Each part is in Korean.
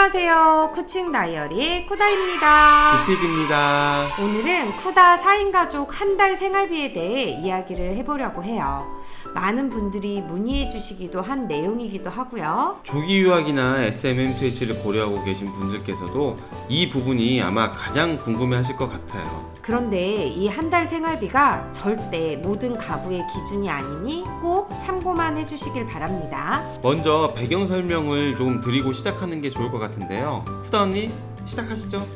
안녕하세요. 쿠칭 다이어리의 쿠다입니다. 구피디입니다. 오늘은 쿠다 4인 가족 한 달 생활비에 대해 이야기를 해보려고 해요. 많은 분들이 문의해 주시기도 한 내용이기도 하고요. 조기 유학이나 SMM2H를 고려하고 계신 분들께서도 이 부분이 아마 가장 궁금해 하실 것 같아요. 그런데 이 한 달 생활비가 절대 모든 가구의 기준이 아니니 꼭 참고만 해주시길 바랍니다. 먼저 배경 설명을 조금 드리고 시작하는 게 좋을 것 같은데요. 후다 언니 시작하시죠.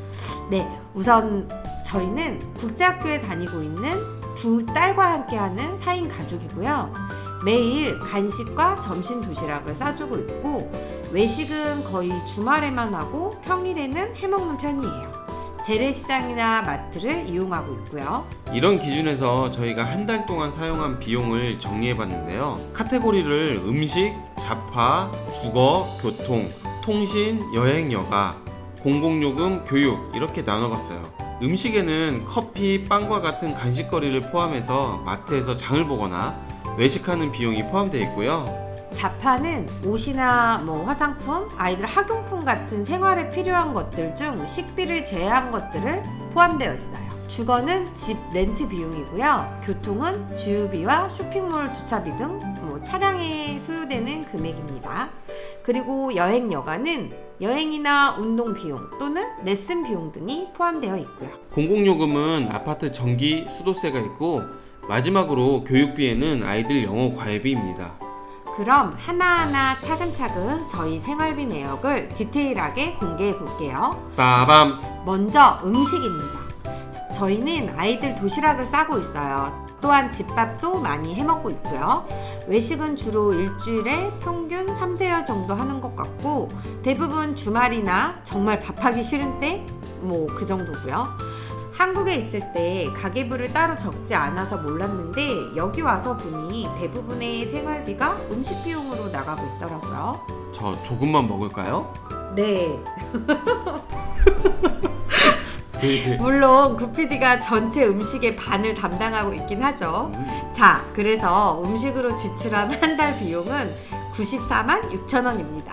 네, 우선 저희는 국제학교에 다니고 있는 두 딸과 함께하는 4인 가족이고요. 매일 간식과 점심 도시락을 싸주고 있고 외식은 거의 주말에만 하고 평일에는 해먹는 편이에요. 재래시장이나 마트를 이용하고 있고요. 이런 기준에서 저희가 한 달 동안 사용한 비용을 정리해 봤는데요. 카테고리를 음식, 잡화, 주거, 교통, 통신, 여행, 여가, 공공요금, 교육 이렇게 나눠봤어요. 음식에는 커피, 빵과 같은 간식거리를 포함해서 마트에서 장을 보거나 외식하는 비용이 포함되어 있고요. 잡화는 옷이나 화장품, 아이들 학용품 같은 생활에 필요한 것들 중 식비를 제외한 것들을 포함되어 있어요. 주거는 집 렌트 비용이고요. 교통은 주유비와 쇼핑몰 주차비 등 차량에 소요되는 금액입니다. 그리고 여행 여가는 여행이나 운동 비용 또는 레슨 비용 등이 포함되어 있고요. 공공요금은 아파트 전기, 수도세가 있고 마지막으로 교육비에는 아이들 영어 과외비입니다. 그럼 하나하나 차근차근 저희 생활비 내역을 디테일하게 공개해 볼게요. 빠밤! 먼저 음식입니다. 저희는 아이들 도시락을 싸고 있어요. 또한 집밥도 많이 해먹고 있고요. 외식은 주로 일주일에 평균 3~4회 정도 하는 것 같고 대부분 주말이나 정말 밥하기 싫은 때 그 정도고요. 한국에 있을 때 가계부를 따로 적지 않아서 몰랐는데 여기 와서 보니 대부분의 생활비가 음식 비용으로 나가고 있더라고요. 저 조금만 먹을까요? 네. 물론 구피디가 전체 음식의 반을 담당하고 있긴 하죠. 자, 그래서 음식으로 지출한 한 달 비용은 946,000원입니다.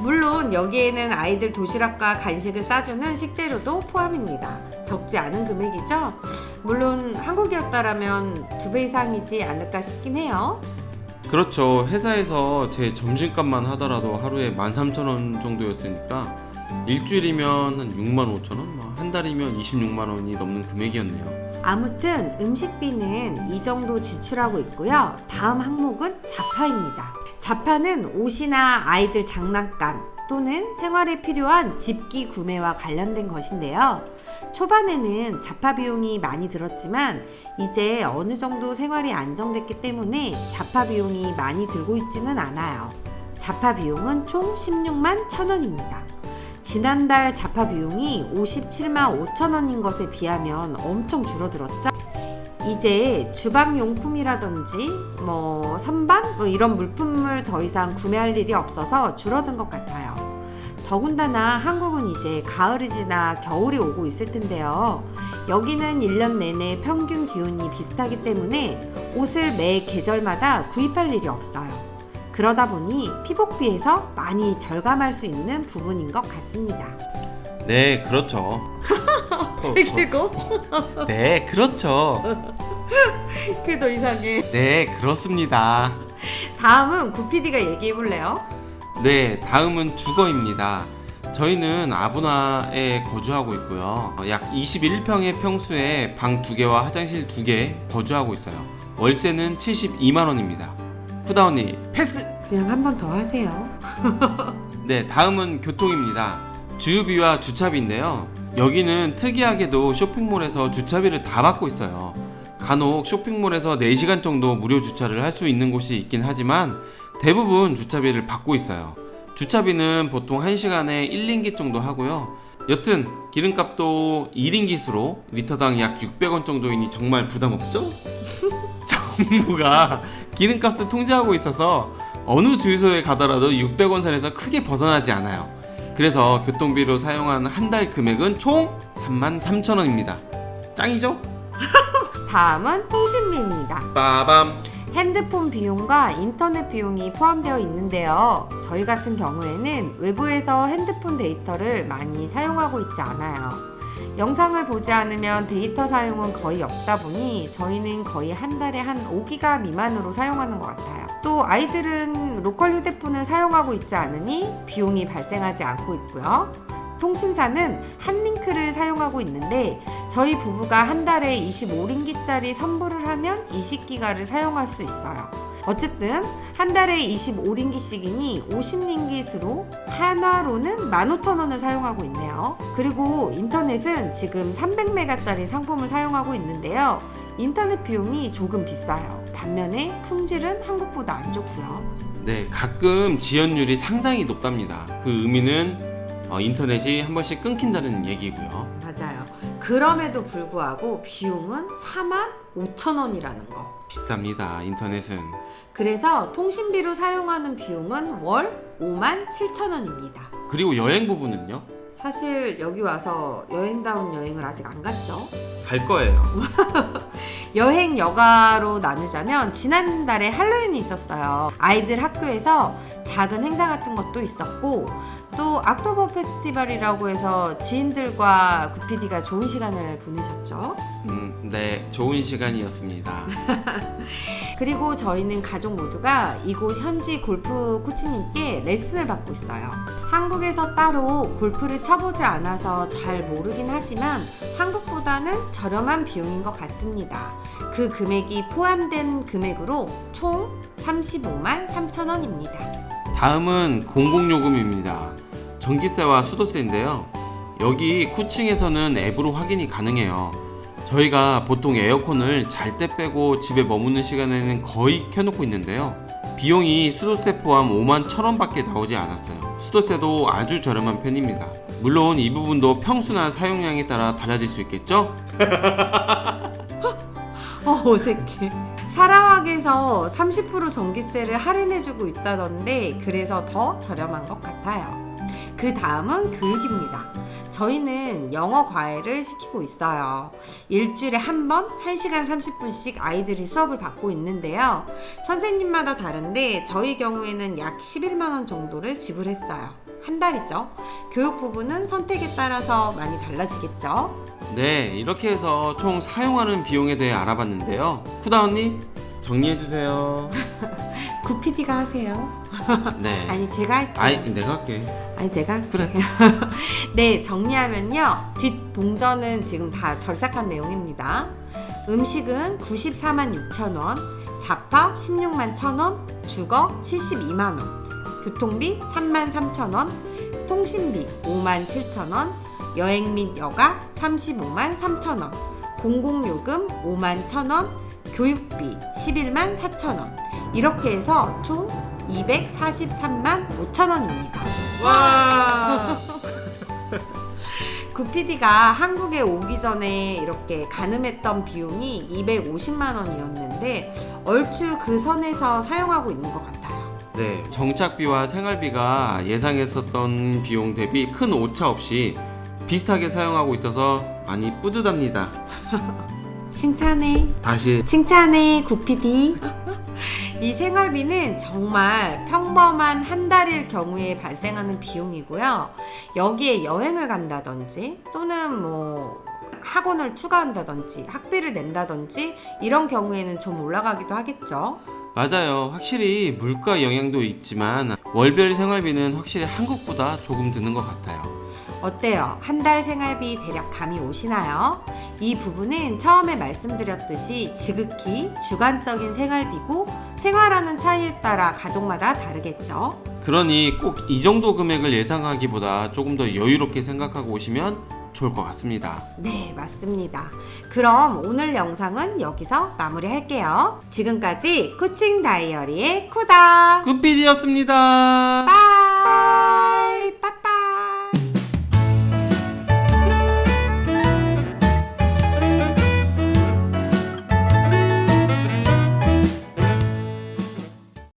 물론 여기에는 아이들 도시락과 간식을 싸주는 식재료도 포함입니다. 적지 않은 금액이죠? 물론 한국이었다라면 2배 이상이지 않을까 싶긴 해요. 그렇죠. 회사에서 제 점심값만 하더라도 하루에 13,000원 정도였으니까 일주일이면 한 65,000원, 한 달이면 26만원이 넘는 금액이었네요. 아무튼 음식비는 이 정도 지출하고 있고요. 다음 항목은 잡화입니다. 잡화는 옷이나 아이들 장난감 또는 생활에 필요한 집기 구매와 관련된 것인데요. 초반에는 잡화 비용이 많이 들었지만 이제 어느 정도 생활이 안정됐기 때문에 잡화 비용이 많이 들고 있지는 않아요. 잡화 비용은 총 161,000원입니다. 지난달 잡화 비용이 575,000원인 것에 비하면 엄청 줄어들었죠. 이제 주방용품이라든지 선반 이런 물품을 더 이상 구매할 일이 없어서 줄어든 것 같아요. 더군다나 한국은 이제 가을이 지나 겨울이 오고 있을 텐데요. 여기는 1년 내내 평균 기온이 비슷하기 때문에 옷을 매 계절마다 구입할 일이 없어요. 그러다 보니 피복비에서 많이 절감할 수 있는 부분인 것 같습니다. 네, 그렇죠. 슬기고? 네, 그렇죠. 그게 더 이상해. 네, 그렇습니다. 다음은 구피디가 얘기해볼래요? 네, 다음은 주거입니다. 저희는 아부나에 거주하고 있고요. 약 21평의 평수에 방 2개와 화장실 2개 거주하고 있어요. 월세는 72만원입니다. 후다 언니, 패스! 그냥 한 번 더 하세요. 네, 다음은 교통입니다. 주유비와 주차비인데요. 여기는 특이하게도 쇼핑몰에서 주차비를 다 받고 있어요. 간혹 쇼핑몰에서 4시간 정도 무료 주차를 할 수 있는 곳이 있긴 하지만 대부분 주차비를 받고 있어요. 주차비는 보통 1시간에 1링깃 정도 하고요. 여튼 기름값도 1링깃으로 리터당 약 600원 정도이니 정말 부담 없죠? 정부가 기름값을 통제하고 있어서 어느 주유소에 가더라도 600원 선에서 크게 벗어나지 않아요. 그래서 교통비로 사용한 한 달 금액은 총 33,000원입니다. 짱이죠? 다음은 통신비입니다. 빠밤! 핸드폰 비용과 인터넷 비용이 포함되어 있는데요. 저희 같은 경우에는 외부에서 핸드폰 데이터를 많이 사용하고 있지 않아요. 영상을 보지 않으면 데이터 사용은 거의 없다 보니 저희는 거의 한 달에 한 5기가 미만으로 사용하는 것 같아요. 또 아이들은 로컬 휴대폰을 사용하고 있지 않으니 비용이 발생하지 않고 있고요. 통신사는 한링크를 사용하고 있는데 저희 부부가 한 달에 25링기짜리 선불을 하면 20기가를 사용할 수 있어요. 어쨌든 한 달에 25링기씩이니 50링깃으로 한화로는 15,000원을 사용하고 있네요. 그리고 인터넷은 지금 300메가짜리 상품을 사용하고 있는데요. 인터넷 비용이 조금 비싸요. 반면에 품질은 한국보다 안 좋고요. 네, 가끔 지연율이 상당히 높답니다. 그 의미는 인터넷이 한 번씩 끊긴다는 얘기고요. 맞아요. 그럼에도 불구하고 비용은 45,000원이라는 거. 비쌉니다, 인터넷은. 그래서 통신비로 사용하는 비용은 월 57,000원입니다. 그리고 여행 부분은요? 사실 여기 와서 여행다운 여행을 아직 안 갔죠. 갈 거예요. 여행 여가로 나누자면 지난달에 할로윈이 있었어요. 아이들 학교에서 작은 행사 같은 것도 있었고 또 악토버 페스티벌이라고 해서 지인들과 구피디가 좋은 시간을 보내셨죠. 네, 좋은 시간이었습니다. 그리고 저희는 가족 모두가 이곳 현지 골프 코치님께 레슨을 받고 있어요. 한국에서 따로 골프를 쳐보지 않아서 잘 모르긴 하지만 한국보다는 저렴한 비용인 것 같습니다. 그 금액이 포함된 금액으로 총 35만 3천원입니다. 다음은 공공요금입니다. 전기세와 수도세인데요. 여기 쿠칭에서는 앱으로 확인이 가능해요. 저희가 보통 에어컨을 잘 때 빼고 집에 머무는 시간에는 거의 켜놓고 있는데요. 비용이 수도세 포함 51,000원 밖에 나오지 않았어요. 수도세도 아주 저렴한 편입니다. 물론 이 부분도 평수나 사용량에 따라 달라질 수 있겠죠? 어색해. 사라왁에서 30% 전기세를 할인해주고 있다던데 그래서 더 저렴한 것 같아요. 그 다음은 교육입니다. 저희는 영어 과외를 시키고 있어요. 일주일에 한 번 1시간 30분씩 아이들이 수업을 받고 있는데요. 선생님마다 다른데 저희 경우에는 약 11만원 정도를 지불했어요. 한 달이죠. 교육 부분은 선택에 따라서 많이 달라지겠죠. 네, 이렇게 해서 총 사용하는 비용에 대해 알아봤는데요. 쿠다 언니, 정리해주세요. 구피디가 하세요. 네. 아니 제가 할게요. 아니, 내가 할게. 아니 내가 그래. 네, 정리하면요. 뒷동전은 지금 다 절삭한 내용입니다. 음식은 94만 6천원, 자파 16만 1천원, 주거 72만원, 교통비 3만 3천원, 통신비 5만 7천원, 여행 및 여가 35만 3천원, 공공요금 5만 1천원, 교육비 11만 4천원. 이렇게 해서 총 243만 5천원입니다. 와! 구피디가 한국에 오기 전에 이렇게 가늠했던 비용이 250만 원이었는데 얼추 그 선에서 사용하고 있는 것 같아요. 네, 정착비와 생활비가 예상했었던 비용 대비 큰 오차 없이 비슷하게 사용하고 있어서 많이 뿌듯합니다. 칭찬해. 다시 칭찬해, 구피디. 이 생활비는 정말 평범한 한 달일 경우에 발생하는 비용이고요. 여기에 여행을 간다든지 또는 뭐 학원을 추가한다든지 학비를 낸다든지 이런 경우에는 좀 올라가기도 하겠죠. 맞아요. 확실히 물가 영향도 있지만 월별 생활비는 확실히 한국보다 조금 드는 것 같아요. 어때요? 한 달 생활비 대략 감이 오시나요? 이 부분은 처음에 말씀드렸듯이 지극히 주관적인 생활비고 생활하는 차이에 따라 가족마다 다르겠죠. 그러니 꼭 이 정도 금액을 예상하기보다 조금 더 여유롭게 생각하고 오시면 좋을 것 같습니다. 네, 맞습니다. 그럼 오늘 영상은 여기서 마무리할게요. 지금까지 쿠칭 다이어리의 쿠다. 굿피디였습니다. 빠이.